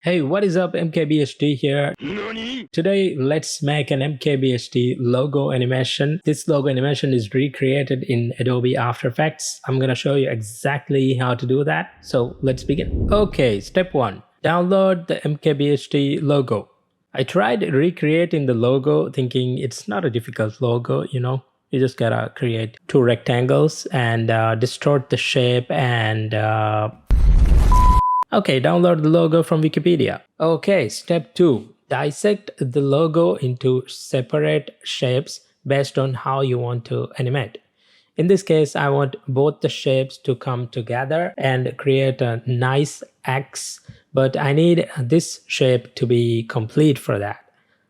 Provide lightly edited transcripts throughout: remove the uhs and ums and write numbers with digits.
Hey, what is up? MKBHD here. NANI? Today, let's make an MKBHD logo animation. This logo animation is recreated in Adobe After Effects. I'm gonna show you exactly how to do that. So let's begin. Okay, step 1. Download the MKBHD logo. I tried recreating the logo thinking it's not a difficult logo, You just gotta create two rectangles and distort the shape and Okay, download the logo from Wikipedia. Okay, step 2. Dissect the logo into separate shapes based on how you want to animate. In this case, I want both the shapes to come together and create a nice X, but I need this shape to be complete for that.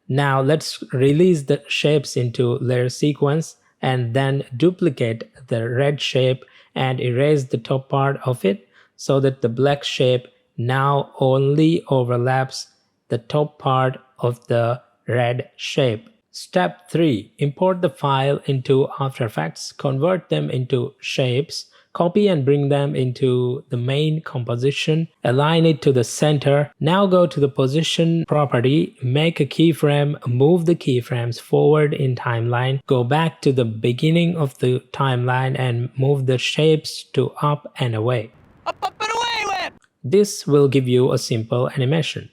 Now let's release the shapes into layer sequence and then duplicate the red shape and erase the top part of it so that the black shape now only overlaps the top part of the red shape. Step 3. Import the file into After Effects, convert them into shapes, copy and bring them into the main composition, align it to the center. Now go to the position property, make a keyframe, move the keyframes forward in timeline, go back to the beginning of the timeline and move the shapes to up and away. Up and away with! This will give you a simple animation.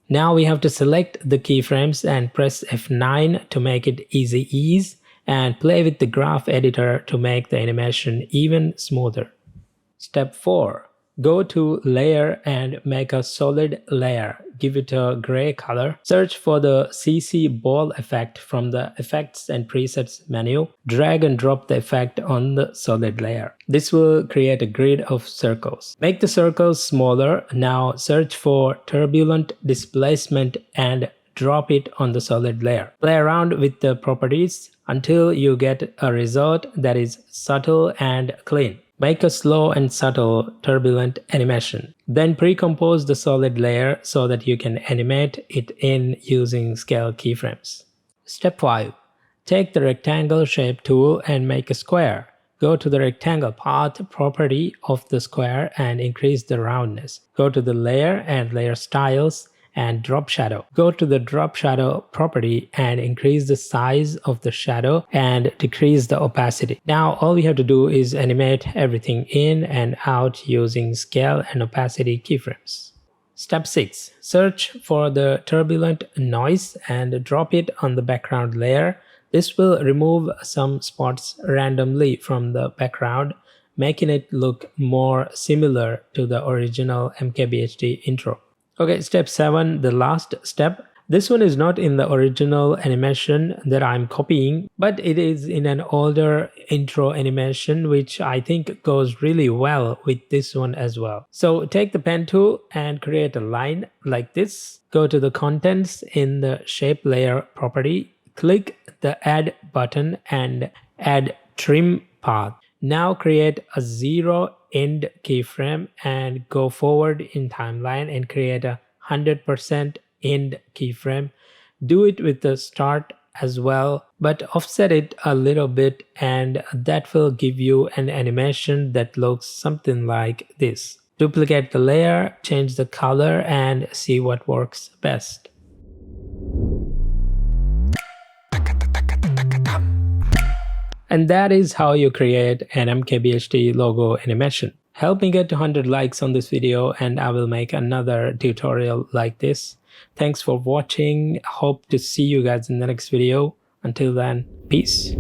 Now we have to select the keyframes and press F9 to make it easy ease and play with the graph editor to make the animation even smoother. Step 4. Go to layer and make a solid layer. Give it a gray color. Search for the CC ball effect from the effects and presets menu. Drag and drop the effect on the solid layer. This will create a grid of circles. Make the circles smaller. Now search for turbulent displacement and drop it on the solid layer. Play around with the properties until you get a result that is subtle and clean. Make a slow and subtle turbulent animation. Then pre-compose the solid layer so that you can animate it in using scale keyframes. Step 5. Take the rectangle shape tool and make a square. Go to the rectangle path property of the square and increase the roundness. Go to the layer and layer styles and drop shadow. Go to the drop shadow property and increase the size of the shadow and decrease the opacity. Now all we have to do is animate everything in and out using scale and opacity keyframes. Step 6. Search for the turbulent noise and drop it on the background layer. This will remove some spots randomly from the background, making it look more similar to the original MKBHD intro. Okay, step 7, the last step. This one is not in the original animation that I'm copying, but it is in an older intro animation, which I think goes really well with this one as well. So take the pen tool and create a line like this. Go to the contents in the shape layer property. Click the add button and add trim path. Now create a 0 end keyframe and go forward in timeline and create a 100% end keyframe. Do it with the start as well, but offset it a little bit and that will give you an animation that looks something like this. Duplicate the layer, change the color and see what works best. And that is how you create an MKBHD logo animation. Help me get to 100 likes on this video and I will make another tutorial like this. Thanks for watching. Hope to see you guys in the next video. Until then, peace.